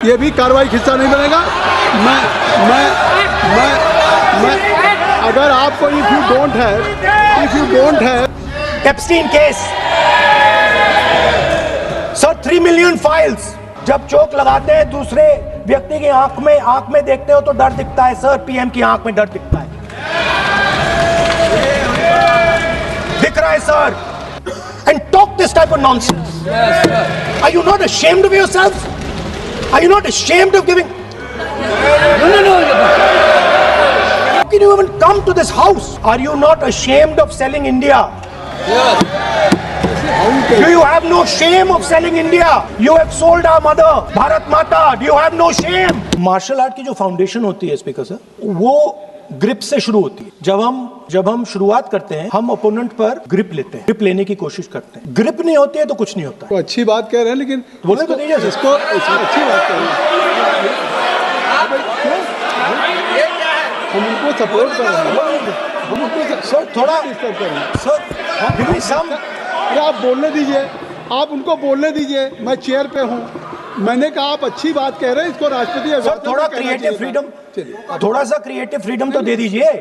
ये भी कार्रवाई का हिस्सा नहीं बनेगा। मैं अगर आपको if you don't have Epstein case sir, 3 million files. जब चोक लगाते हैं दूसरे व्यक्ति की आंख में देखते हो तो डर दिखता है सर, पीएम की आंख में डर दिखता है, दिख रहा है sir. And talk this type of nonsense. Are you not ashamed of yourself? Are you not ashamed of giving? No. How can you even come to this house? Are you not ashamed of selling India? Do you have no shame of selling India? You have sold our mother, Bharat Mata. Do you have no shame? Martial art की जो foundation होती है speaker sir, वो grip से शुरू होती है। जब हम शुरुआत करते हैं, हम ओपोनेंट पर ग्रिप लेते हैं, ग्रिप लेने की कोशिश करते हैं। ग्रिप नहीं होती है तो कुछ नहीं होता। तो अच्छी बात कह रहे हैं, लेकिन बोलने तो दीजिए इसको अच्छी बात कह रहे हैं, हम उनको सपोर्ट कर रहे हैं, हम उनको सर थोड़ा डिस्टर्ब कर रहे हैं। सर गिव मी सम। अरे आप बोलने दीजिए, आप उनको बोलने दीजिए। मैं चेयर पे हूँ, मैंने कहा आप अच्छी बात कह रहे हैं, इसको राष्ट्रपति सर थोड़ा क्रिएटिव फ्रीडम, थोड़ा सा क्रिएटिव फ्रीडम तो दे दीजिए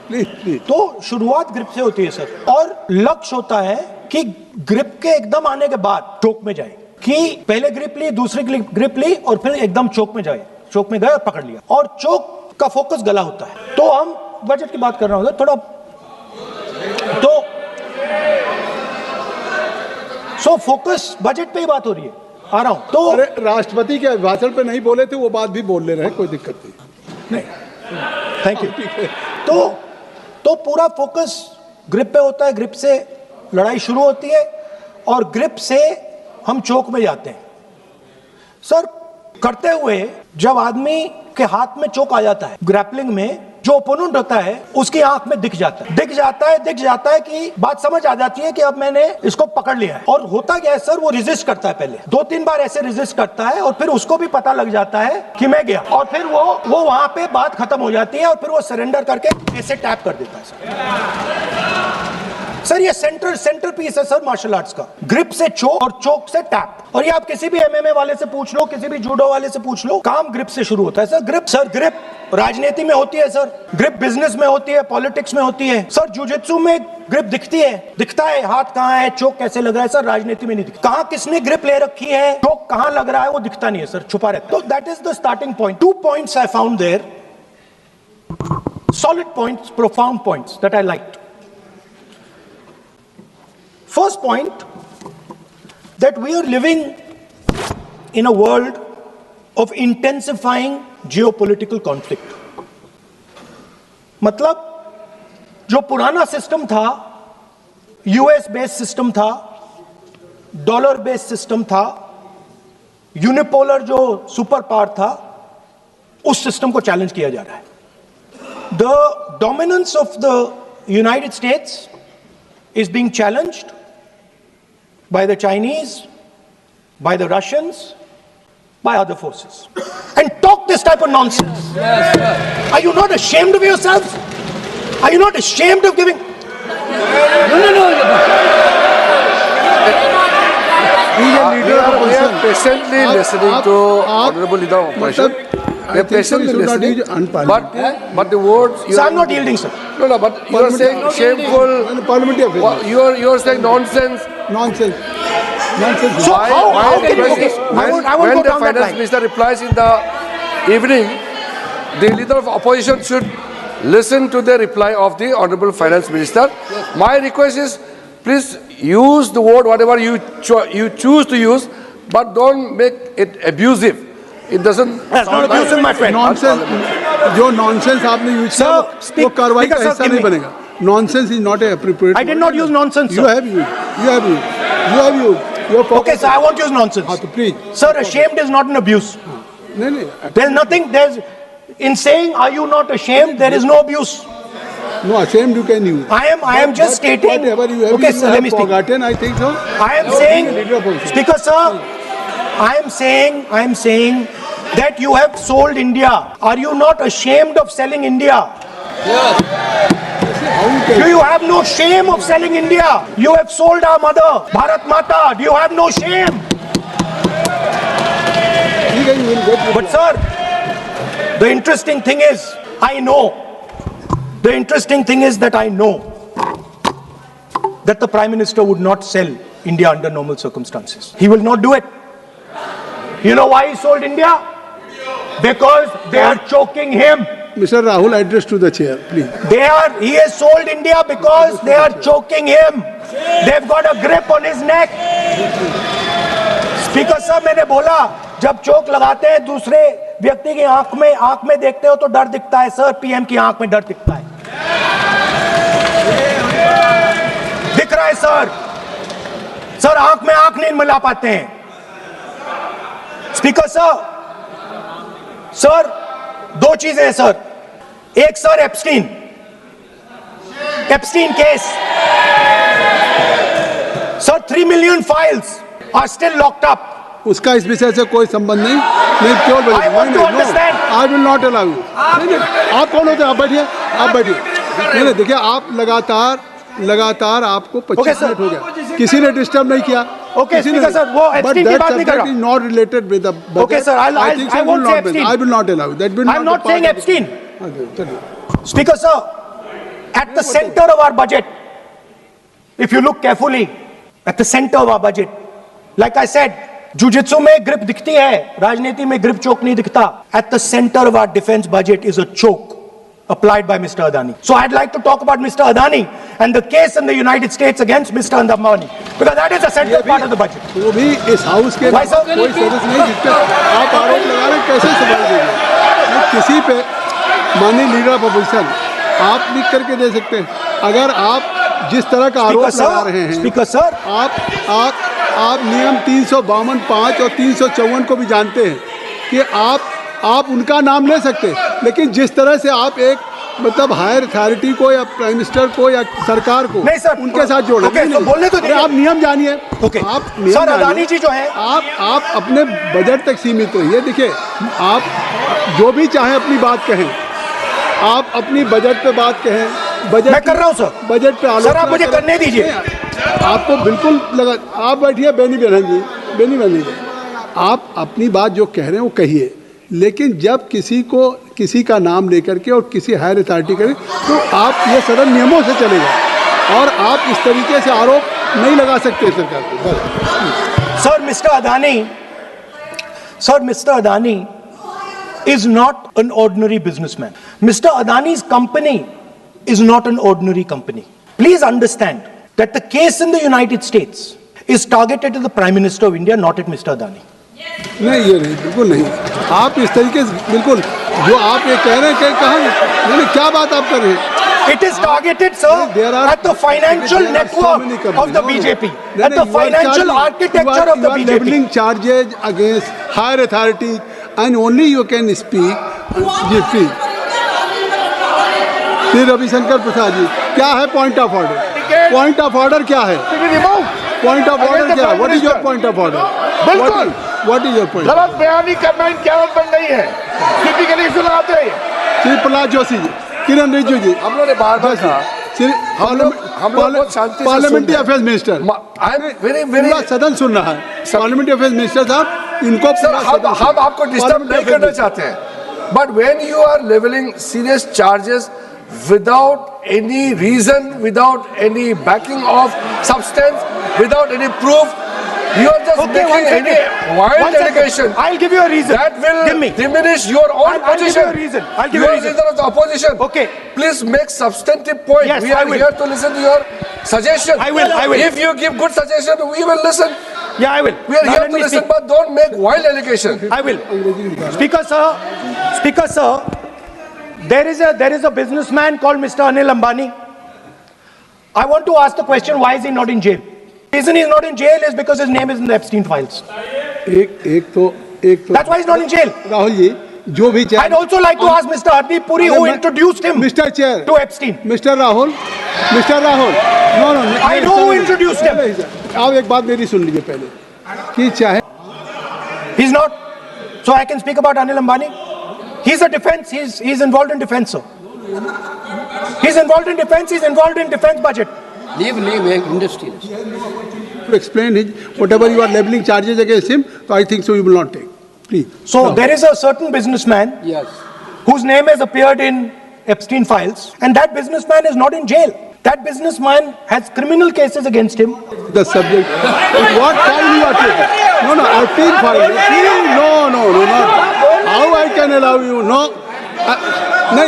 प्लीज। तो शुरुआत ग्रिप से होती है सर, और लक्ष्य होता है कि ग्रिप के एकदम आने के बाद चोक में जाए, कि पहले ग्रिप ली, दूसरी ग्रिप ली और फिर एकदम चोक में जाए, चोक में गए और पकड़ लिया, और चोक का फोकस गला होता है। तो हम बजट की बात कर रहे हैं थोड़ा, तो सो फोकस बजट पे ही बात हो रही है, आ रहा हूं। तो अरे राष्ट्रपति के भाषण पे नहीं बोले थे, वो बात भी बोल ले रहे हैं, कोई दिक्कत नहीं। Thank you. तो पूरा फोकस ग्रिप पे होता है, ग्रिप से लड़ाई शुरू होती है और ग्रिप से हम चोक में जाते हैं। सर करते हुए जब आदमी के हाथ में चोक आ जाता है, ग्रैपलिंग में जो ओपोनेंट होता है उसकी आंख में दिख जाता है कि बात समझ आ जाती है कि अब मैंने इसको पकड़ लिया है। और होता क्या है सर, वो रेजिस्ट करता है, पहले 2-3 बार ऐसे रेजिस्ट करता है और फिर उसको भी पता लग जाता है कि मैं गया, और फिर वो वहां पे बात खत्म हो जाती है और फिर वो सरेंडर करके ऐसे टैप कर देता है सर। ये सेंटर पीस है सर मार्शल आर्ट्स का, ग्रिप से चोक और चोक से टैप। और ये आप किसी भी एमएमए वाले से पूछ लो, किसी भी जूडो वाले से पूछ लो, काम ग्रिप से शुरू होता है सर। ग्रिप राजनीति में होती है सर, ग्रिप बिजनेस में होती है, पॉलिटिक्स में होती है सर। जुजित्सु में ग्रिप दिखता है, हाथ कहाँ है, चोक कैसे लग रहा है सर, राजनीति में नहीं दिखता। कहाँ किसने ग्रिप ले रखी है, चोक कहाँ लग रहा है, वो दिखता नहीं है सर, छुपा रहता है। तो that is the starting point. 2 points I found there, solid points, profound points that I liked. First point, that we are living in a world of intensifying geopolitical conflict. मतलब जो पुराना सिस्टम था, US based system था, dollar based system था, unipolar जो super power था, उस system को चैलेंज किया जा रहा है। The dominance of the United states is being challenged by the Chinese, by the Russians, by other forces. And talk this type of nonsense. Yes, sir. Are you not ashamed of yourself? Are you not ashamed of giving? No. We are patiently listening to Honorable Leader of Opposition. We are patiently listening, but the words. So I'm not yielding, sir. No, but you are saying shameful. Parliamentary affairs. You are saying nonsense. Nonsense. So how can you? Okay, I won't when go the down that finance line. minister replies in the evening, the leader of opposition should listen to the reply of the honorable finance minister. My request is, please use the word whatever you choose to use, but don't make it abusive. It doesn't. That's not abusive, my friend. Nonsense, जो nonsense आपने use किया वो कार्रवाई का हिस्सा नहीं बनेगा। Nonsense is not appropriate. I did not use nonsense, sir. You have used. Okay, sir, I won't use nonsense. हाँ तो please. Sir, ashamed is not an abuse. नहीं। There's nothing. In saying, "Are you not ashamed?" There is no abuse. No, ashamed you can use. I am just stating. Whatever you have, Okay, you sir, let have me speak. forgotten, I think so. I am saying, Leader of opposition. Speaker sir, I am saying that you have sold India. Are you not ashamed of selling India? Do you have no shame of selling India? You have sold our mother, Bharat Mata. Do you have no shame? ठीक है, But sir, the interesting thing is, I know that the Prime Minister would not sell India under normal circumstances. He will not do it. You know why he sold India? Because they are choking him. Mr. Rahul, address to the chair, please. He has sold India because they are choking him. They've got a grip on his neck. Speaker साहब, मैंने बोला जब चोक लगाते हैं दूसरे व्यक्ति की आंख में देखते हो तो डर दिखता है सर, पीएम की आंख में डर दिखता है, दिख रहा है सर आंख में आंख नहीं मिला पाते हैं. स्पीकर सर दो चीजें हैं सर. एक sir Epstein case sir, 3 million files are still locked up. उसका इस विषय से कोई संबंध नहीं. नहीं, क्यों बोल? I want to understand. I will not allow you. नहीं, आप कौन होते हैं? आप बैठिए. नहीं, देखिए, आप लगातार आपको 25 मिनट हो गया, किसी ने डिस्टर्ब नहीं किया. Okay, Speaker sir, वो Epstein की बात नहीं कर रहा. Is not related with the budget. Okay sir, I won't say Epstein. I will not allow. That will I'm not saying Epstein. चलिए. Speaker sir, at the center of our budget, if you look carefully, at the center of our budget, like I said, jujitsu में grip दिखती है, राजनीति में grip चोक नहीं दिखता. At the center of our defense budget is a choke applied by Mr. Adani. So I'd like to talk about Mr. Adani and the case in the United States against Mr. Ambani, because that is a central part of the budget. वो भी इस house के Why, sir? कोई सदस्य नहीं जिस पे आप आरोप लगा रहे हैं, कैसे सवाल देंगे? किसी पे माननीय लीडर ऑफ अपोजिशन आप लिख करके दे सकते हैं. अगर आप जिस तरह का आरोप लगा रहे हैं, स्पीकर सर, आप नियम 352(5) और 354 को भी जानते हैं कि आप उनका नाम ले सकते हैं, लेकिन जिस तरह से आप एक मतलब हायर अथॉरिटी को या प्राइम मिनिस्टर को या सरकार को नहीं सर, उनके साथ जोड़े. okay, तो बोलने तो आप नियम जानिए. Okay. आप नियम सर, जानिए. अदानी जी जो है, आप अपने बजट तक सीमित रहिए. देखिए, आप जो भी चाहें अपनी बात कहें, आप अपनी बजट पे बात कहें. बजट मैं कर रहा हूं सर. बजट पे आलोचना सर, आप मुझे करने दीजिए. आपको बिल्कुल लगा. आप बैठिए बेनी बहन जी, आप अपनी बात जो कह रहे हैं वो कहिए, लेकिन जब किसी का नाम लेकर के और किसी हायर अथॉरिटी करें तो आप ये सदन नियमों से चलेगा और आप इस तरीके से आरोप नहीं लगा सकते सरकार को. Sir, mister Adani is not an ordinary businessman. Mr. Adani's company is not an ordinary company. Please understand that the case in the United States is targeted at the Prime Minister of India, not at Mr. Adani. नहीं, ये नहीं, बिल्कुल नहीं. आप इस तरीके से बिल्कुल जो आप ये कह रहे हैं, कहाँ क्या बात आप कर रहे हैं? It is targeted, sir, at the financial network of the BJP, at the financial architecture of the BJP. Leveling charges against higher authorities and only you can speak. Shri Ravishankar Prasad ji, क्या है point of order? Point of order क्या है? Point of order क्या है? What is your point of order? बिल्कुल, what is your point? गलत बयानी करना इनकी आदत बन गई है. टिपिकली सुनाते हैं. श्री प्रहलाद जोशी जी, किरण रिजिजू जी, हम लोगों ने बार-बार कहा, हम लोग बहुत शांति से parliamentary affairs minister, I am very पूरा सदन सुन रहा है. पार्लियामेंट्री अफेयर्स मिनिस्टर साहब, इनको हम आपको डिस्टर्ब नहीं करना चाहते हैं, but when you are levelling serious charges without any reason, without any backing of substance, without any proof, you are just making any wild allegation. I'll give you a reason. That will diminish your own position. I'll give you a reason. You are leader of the opposition. Okay. Please make substantive point. Yes, we are here to listen to your suggestion. I will. If you give good suggestion, we will listen. Yeah, I will. We are here to listen, but don't make wild allegation. I will. Speaker sir, there is a businessman called Mr. Anil Ambani. I want to ask the question, why is he not in jail? The reason he's not in jail is because his name is in the Epstein files. एक तो That's why he's not in jail. Rahul ji, जो भी I'd also like to ask Mr. Hardeep Puri, who introduced him Mr. Chair to Epstein. Mr. Rahul, no, I know who introduced him. आप एक बात मेरी सुन लीजिए पहले, कि चाहे He's not. So I can speak about Anil Ambani. He's a defense. He's involved in defense, sir. He's involved in defense. He's involved in defense budget. Leave industry. to explain his whatever you are leveling charges against him, so I think so you will not take. Please. So there is a certain businessman Yes. whose name has appeared in Epstein files, and that businessman is not in jail. That businessman has criminal cases against him. The subject. What file you are taking? No, Epstein file. Please, no, not. How I can allow you? No. No,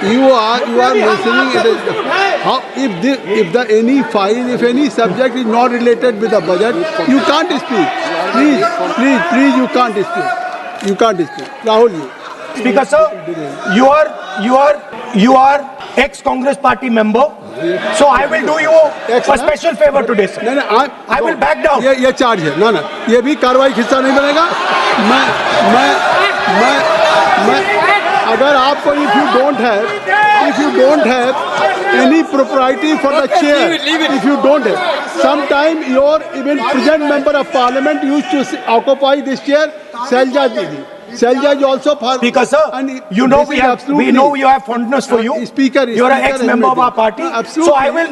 you are mentioning it is how if any file, if any subject is not related with the budget, you can't speak. Please, you can't speak. You can't speak. Rahul, you. Speaker sir, you are ex-Congress party member, so I will do you a special favor today, sir. नहीं I will back down. ये charge है ना ये भी कार्रवाई हिस्सा नहीं बनेगा मैं अगर आपको if you don't have any propriety for the chair, if you don't have, sometime your even present member of parliament used to occupy this chair, Selja Didi. Selja is also for Speaker sir, and you know this is we know you have fondness for you. Speaker, you are an ex-member of our party, so I will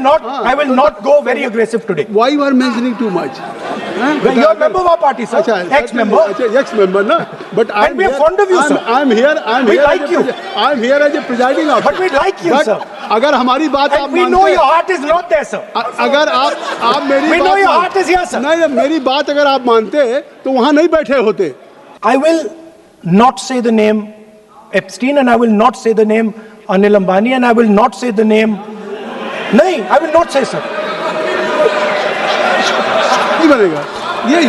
not go very aggressive today. Why you are mentioning too much? You are a member of our party, sir. Ex-member. Ex-member, na. But And we are fond of you, sir. I'm here. We like you. I'm here as a presiding officer. But we like you, But sir. अगर हमारी बात आप And we know your heart is not there, sir. अगर आप मेरी We know बात your heart is here, sir. नहीं मेरी बात अगर आप मानते तो वहाँ नहीं बैठे होते. I will not say the name Epstein, and I will not say the name Anil Ambani, and I will not say the name. No, I will not say, sir. नहीं बनेगा. ये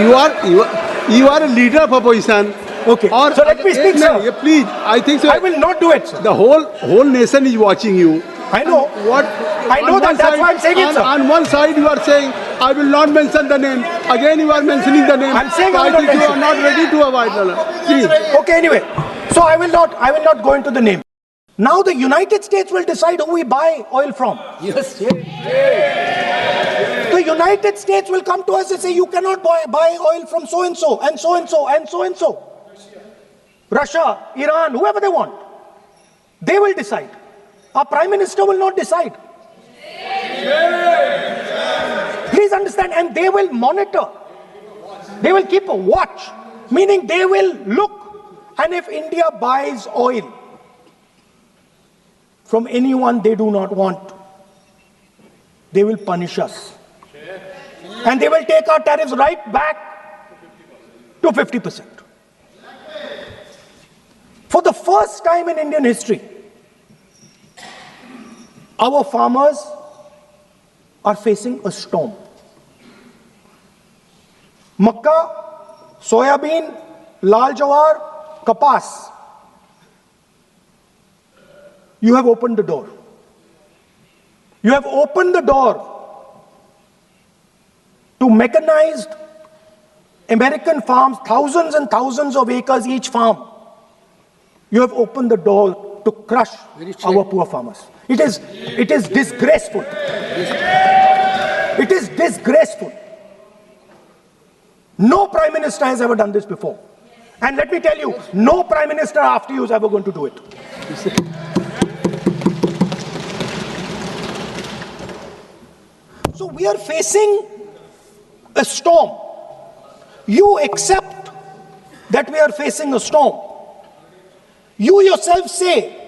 you are a leader of opposition. Okay. और So let me speak, sir. Please, I think so. I will not do it, sir. The whole nation is watching you. I know. What? I know on that. one That's side- why I'm saying it, sir. On one side, you are saying, I will not mention the name. Again, you are mentioning the name. I'm saying So I will not think you mention. are not ready to avoid the Please. Okay, anyway. So I will not go into the name. Now the United States will decide who we buy oil from. Yes. The United States will come to us and say, you cannot buy oil from so-and-so, and so-and-so, and so-and-so. Russia, Iran, whoever they want. They will decide. Our Prime Minister will not decide. Please understand, and they will monitor. They will keep a watch, meaning they will look, and if India buys oil from anyone they do not want, they will punish us. And they will take our tariffs right back to 50%. For the first time in Indian history, our farmers are facing a storm. Makkah, soybean, lal jawar, kapas. You have opened the door. You have opened the door to mechanized American farms, thousands and thousands of acres each farm. You have opened the door to crush our poor farmers. It is disgraceful. It is disgraceful. No Prime Minister has ever done this before. And let me tell you, no Prime Minister after you is ever going to do it. So we are facing a storm. You accept that we are facing a storm. You yourself say